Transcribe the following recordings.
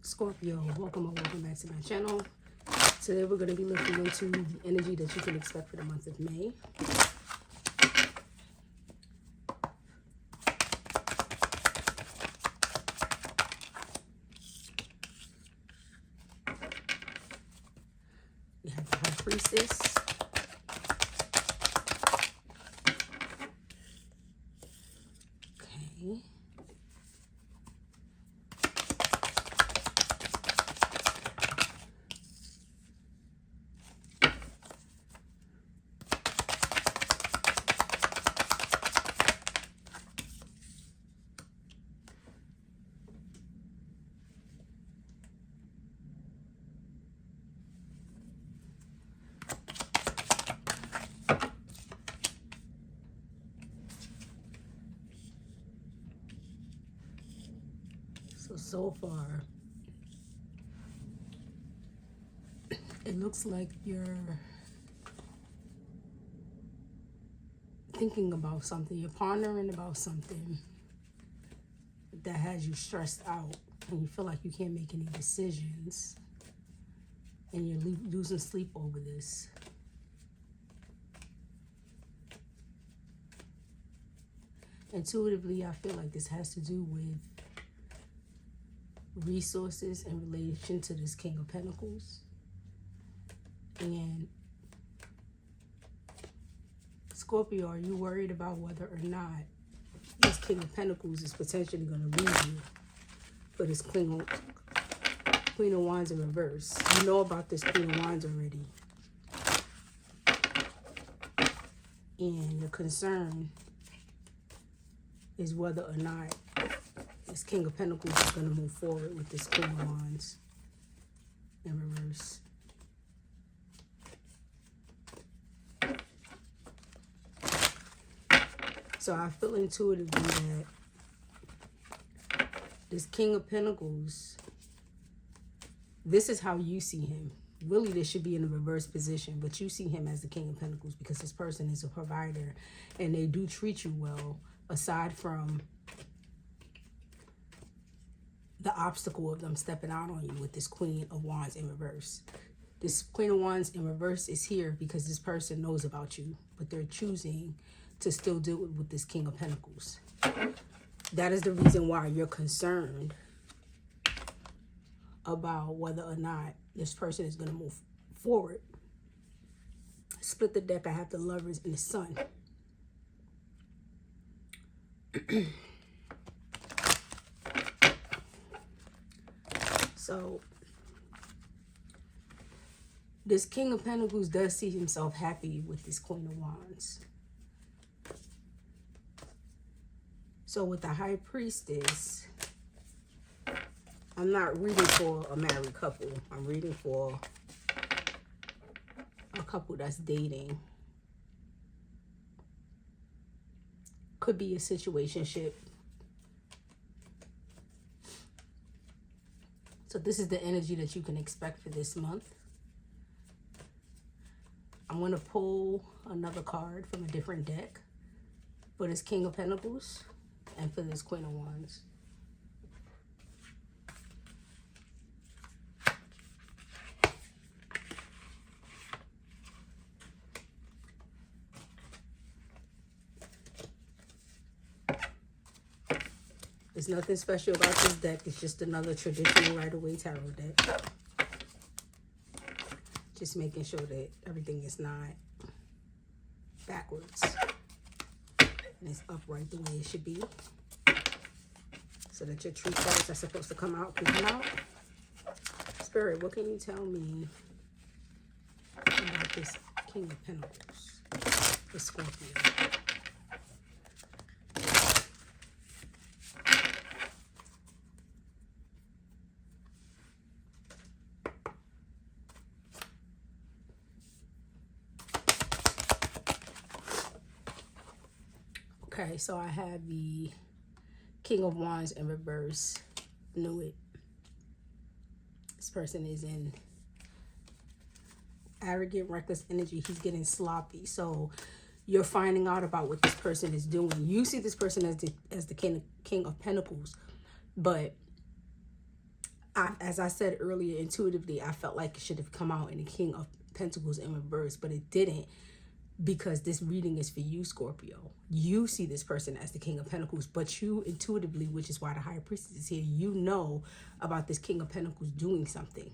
Scorpio, welcome back to my channel. Today we're going to be looking into the energy that you can expect for the month of May. We have the High Priestess. Okay. So far, it looks like you're thinking about something, you're pondering about something that has you stressed out, and you feel like you can't make any decisions, and you're losing sleep over this. Intuitively, I feel like this has to do with resources in relation to this King of Pentacles. And Scorpio, are you worried about whether or not this King of Pentacles is potentially going to leave you for this Queen of Wands in reverse? You know about this Queen of Wands already. And your concern is whether or not this King of Pentacles is going to move forward with this Queen of Wands in reverse. So I feel intuitively that this King of Pentacles, this is how you see him. Really, this should be in a reverse position, but you see him as the King of Pentacles because this person is a provider and they do treat you well, aside from the obstacle of them stepping out on you with this Queen of Wands in reverse. This Queen of Wands in reverse is here because this person knows about you, but they're choosing to still deal with this King of Pentacles. That is the reason why you're concerned about whether or not this person is going to move forward. Split the deck. I have the Lovers and the Sun. So this King of Pentacles does see himself happy with this Queen of Wands. So with the High Priestess, I'm not reading for a married couple. I'm reading for a couple that's dating. Could be a situationship. So this is the energy that you can expect for this month. I'm going to pull another card from a different deck for this King of Pentacles and for this Queen of Wands. There's nothing special about this deck. It's just another traditional Rider-Waite tarot deck. Just making sure that everything is not backwards. And it's upright the way it should be. So that your true cards are supposed to come out can come out. Spirit, what can you tell me about this King of Pentacles for Scorpio? Okay, so I have the King of Wands in reverse. Knew it. This person is in arrogant, reckless energy. He's getting sloppy. So you're finding out about what this person is doing. You see this person as the king of Pentacles, but as I said earlier, intuitively, I felt like it should have come out in the King of Pentacles in reverse, but it didn't, because this reading is for you, Scorpio. You see this person as the King of Pentacles, but you intuitively, which is why the High Priestess is here, you know about this King of Pentacles doing something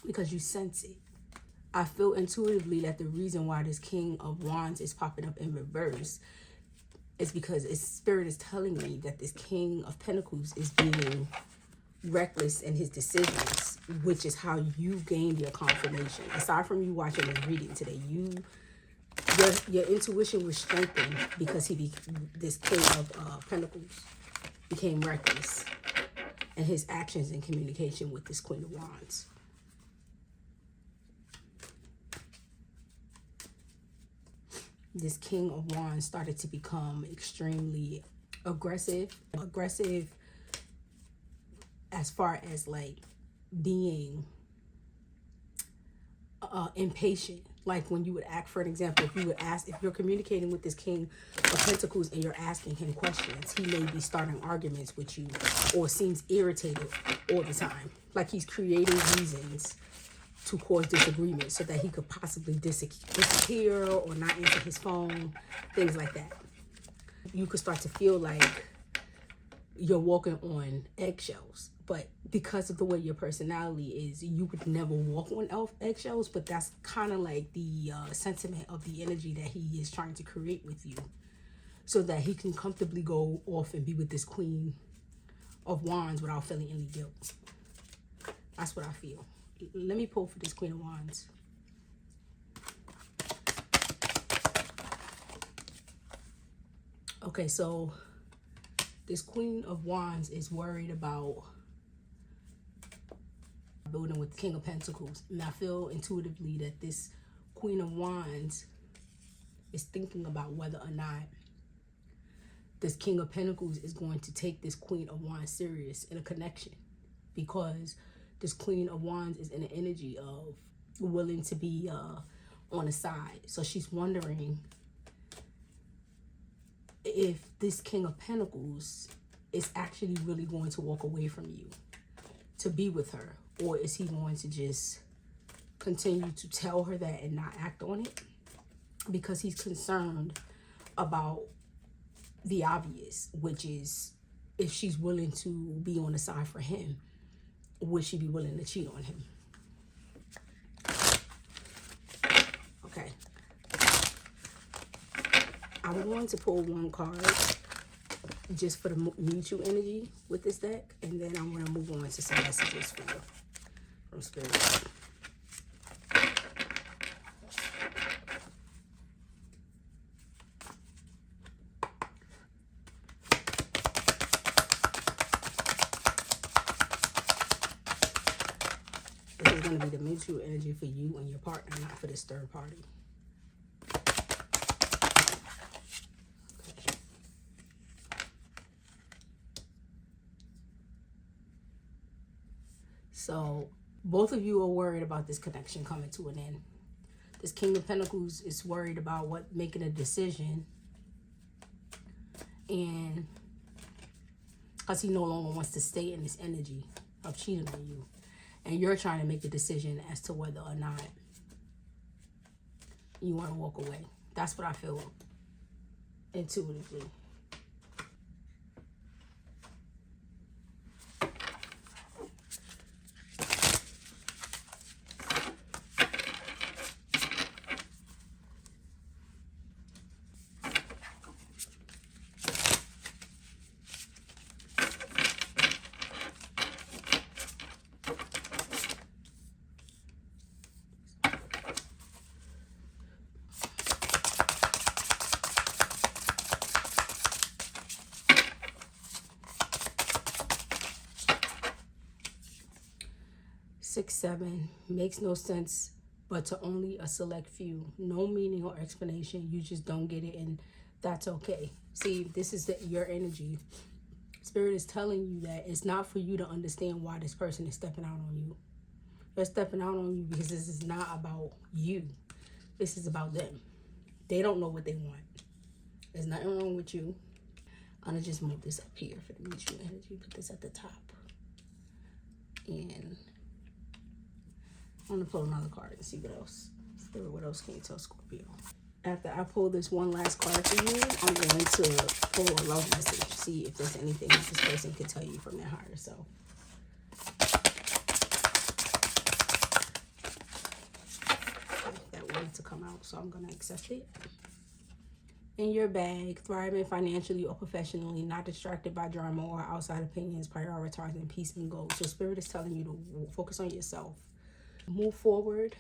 because you sense it. I feel intuitively that the reason why this King of Wands is popping up in reverse is because its spirit is telling me that this King of Pentacles is being reckless in his decisions, which is how you gained your confirmation. Aside from you watching this reading today, your intuition was strengthened because this King of Pentacles became reckless in his actions and communication with this Queen of Wands. This King of Wands started to become extremely aggressive as far as like being impatient. Like when you would act, for an example, if you're communicating with this King of Pentacles and you're asking him questions, he may be starting arguments with you or seems irritated all the time. Like he's creating reasons to cause disagreement so that he could possibly disappear or not answer his phone, things like that. You could start to feel like you're walking on eggshells, but because of the way your personality is, you would never walk on eggshells, but that's kind of like the sentiment of the energy that he is trying to create with you so that he can comfortably go off and be with this Queen of Wands without feeling any guilt. That's what I feel. Let me pull for this Queen of Wands. Okay, so this Queen of Wands is worried about building with the King of Pentacles. And I feel intuitively that this Queen of Wands is thinking about whether or not this King of Pentacles is going to take this Queen of Wands serious in a connection, because this Queen of Wands is in the energy of willing to be on the side. So she's wondering if this King of Pentacles is actually really going to walk away from you to be with her, or is he going to just continue to tell her that and not act on it because he's concerned about the obvious, which is if she's willing to be on the side for him, would she be willing to cheat on him? Okay. I'm going to pull one card just for the mutual energy with this deck, and then I'm going to move on to some messages for you from Spirit. This is going to be the mutual energy for you and your partner, not for this third party. Okay. So both of you are worried about this connection coming to an end. This King of Pentacles is worried about making a decision, and because he no longer wants to stay in this energy of cheating on you. And you're trying to make a decision as to whether or not you want to walk away. That's what I feel intuitively. Six, seven makes no sense, but to only a select few. No meaning or explanation. You just don't get it, and that's okay. See, this is your energy. Spirit is telling you that it's not for you to understand why this person is stepping out on you. They're stepping out on you because this is not about you. This is about them. They don't know what they want. There's nothing wrong with you. I'm gonna just move this up here for the mutual energy. Put this at the top. And I'm going to pull another card and see what else. Spirit, what else can you tell Scorpio? After I pull this one last card for you, I'm going to pull a love message. See if there's anything that this person can tell you from their higher self. That wanted to come out, so I'm going to accept it. In your bag, thriving financially or professionally, not distracted by drama or outside opinions, prioritizing peace and goals. So Spirit is telling you to focus on yourself. Move forward.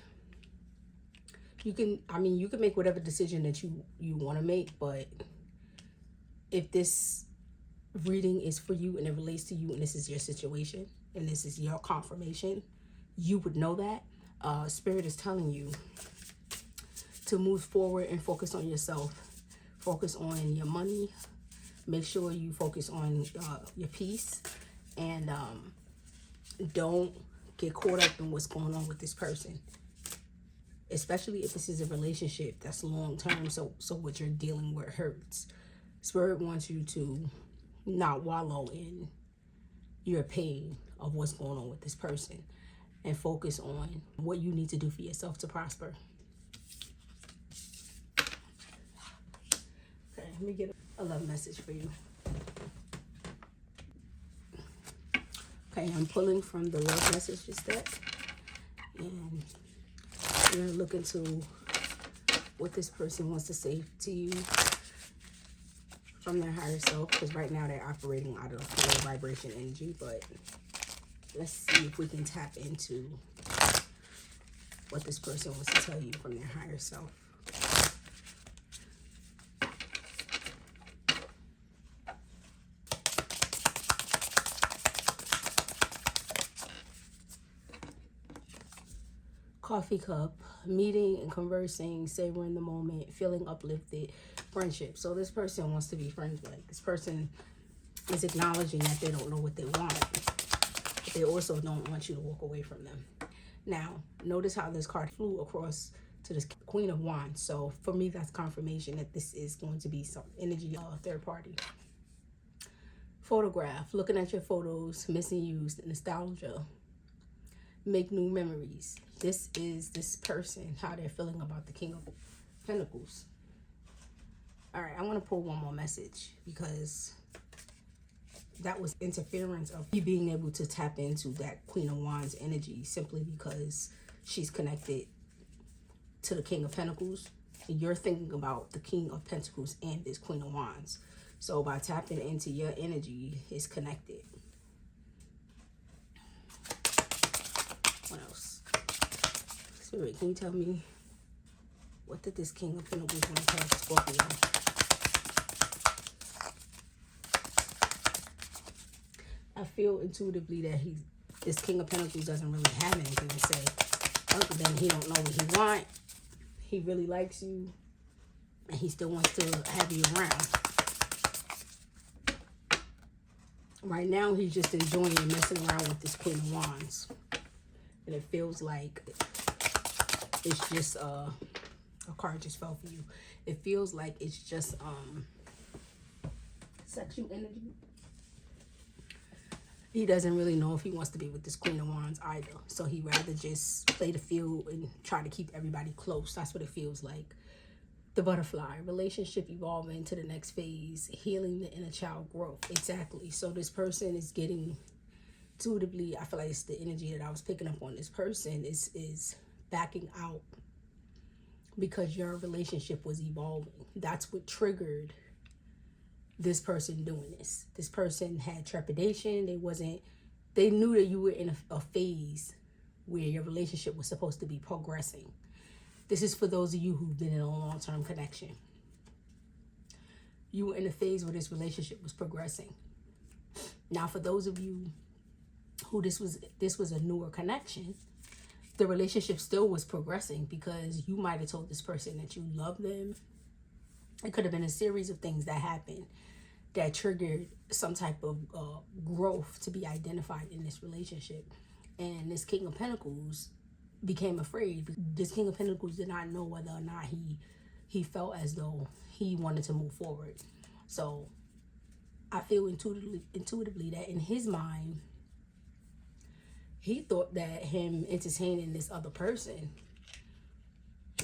You can make whatever decision that you want to make, but if this reading is for you and it relates to you and this is your situation and this is your confirmation, you would know that. Spirit is telling you to move forward and focus on yourself. Focus on your money. Make sure you focus on your peace, and don't get caught up in what's going on with this person, especially if this is a relationship that's long term. So what you're dealing with hurts. Spirit wants you to not wallow in your pain of what's going on with this person and focus on what you need to do for yourself to prosper. Let me get a love message for you. Okay, I'm pulling from the love messages deck. And we're going to look into what this person wants to say to you from their higher self. Because right now they're operating out of low vibration energy. But let's see if we can tap into what this person wants to tell you from their higher self. Coffee cup, meeting and conversing, savoring the moment, feeling uplifted, friendship. So this person wants to be friends with. This person is acknowledging that they don't know what they want, but they also don't want you to walk away from them. Now, notice how this card flew across to this Queen of Wands. So for me, that's confirmation that this is going to be some energy third party. Photograph, looking at your photos, missing you, nostalgia. Make new memories. This is this person, how they're feeling about the King of Pentacles. All right, I want to pull one more message because that was interference of you being able to tap into that Queen of Wands energy simply because she's connected to the King of Pentacles. You're thinking about the King of Pentacles and this Queen of Wands. So by tapping into your energy, it's connected. What else? Spirit, can you tell me what did this King of Pentacles want to tell Scorpio? I feel intuitively that this King of Pentacles doesn't really have anything to say other than he don't know what he wants. He really likes you and he still wants to have you around. Right now, he's just enjoying messing around with this Queen of Wands. And it feels like it's just a card just fell for you. It feels like it's just sexual energy. He doesn't really know if he wants to be with this Queen of Wands either. So he'd rather just play the field and try to keep everybody close. That's what it feels like. The butterfly, relationship evolving to the next phase, healing the inner child growth. Exactly. So this person is getting intuitively, I feel like it's the energy that I was picking up on. This person is backing out because your relationship was evolving. That's what triggered this person doing this. This person had trepidation. They knew that you were in a phase where your relationship was supposed to be progressing. This is for those of you who've been in a long-term connection. You were in a phase where this relationship was progressing. Now, for those of you who this was a newer connection, the relationship still was progressing because you might have told this person that you love them. It could have been a series of things that happened that triggered some type of growth to be identified in this relationship. And this King of Pentacles became afraid. This King of Pentacles did not know whether or not he felt as though he wanted to move forward. So I feel intuitively that in his mind, He thought that him entertaining this other person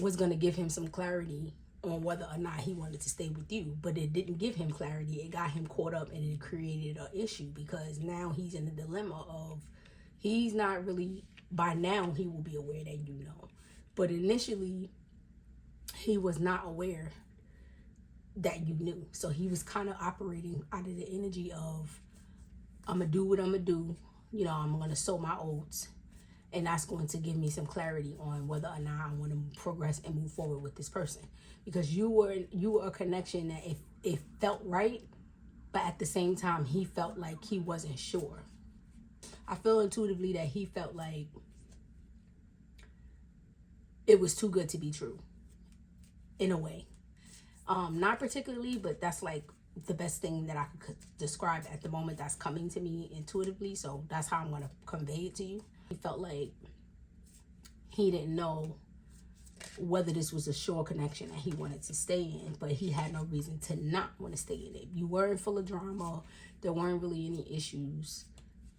was going to give him some clarity on whether or not he wanted to stay with you, but it didn't give him clarity. It got him caught up, and it created an issue, because now he's in a dilemma of, he's not really, by now he will be aware that you know, but initially he was not aware that you knew. So he was kind of operating out of the energy of, I'm gonna do what I'm gonna do, you know, I'm gonna sow my oats, and that's going to give me some clarity on whether or not I want to progress and move forward with this person. Because you were a connection that it felt right, but at the same time he felt like he wasn't sure. I feel intuitively that he felt like it was too good to be true, in a way. Not particularly, but that's like the best thing that I could describe at the moment that's coming to me intuitively. So that's how I'm going to convey it to you. He felt like he didn't know whether this was a sure connection that he wanted to stay in, but he had no reason to not want to stay in it. You weren't full of drama. There weren't really any issues.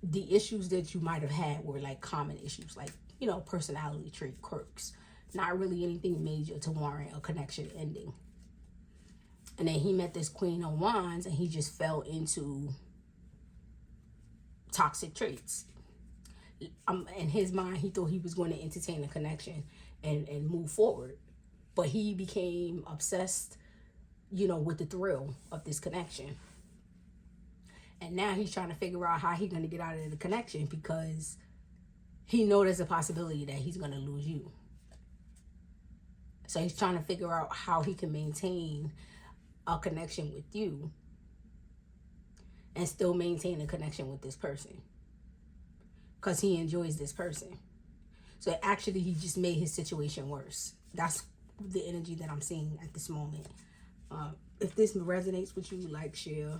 The issues that you might have had were like common issues, like, you know, personality trait quirks. Not really anything major to warrant a connection ending. And then he met this Queen of Wands, and he just fell into toxic traits. In his mind, he thought he was going to entertain a connection and move forward. But he became obsessed, you know, with the thrill of this connection. And now he's trying to figure out how he's going to get out of the connection, because he knows there's a possibility that he's going to lose you. So he's trying to figure out how he can maintain a connection with you and still maintain a connection with this person, because he enjoys this person. So actually he just made his situation worse. That's the energy that I'm seeing at this moment. If this resonates with you, like, share,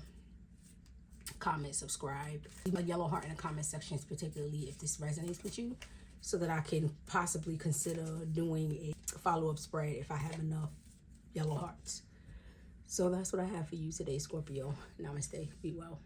comment, subscribe. Leave a yellow heart in the comment sections, particularly if this resonates with you, so that I can possibly consider doing a follow-up spread if I have enough yellow hearts. So that's what I have for you today, Scorpio. Namaste. Be well.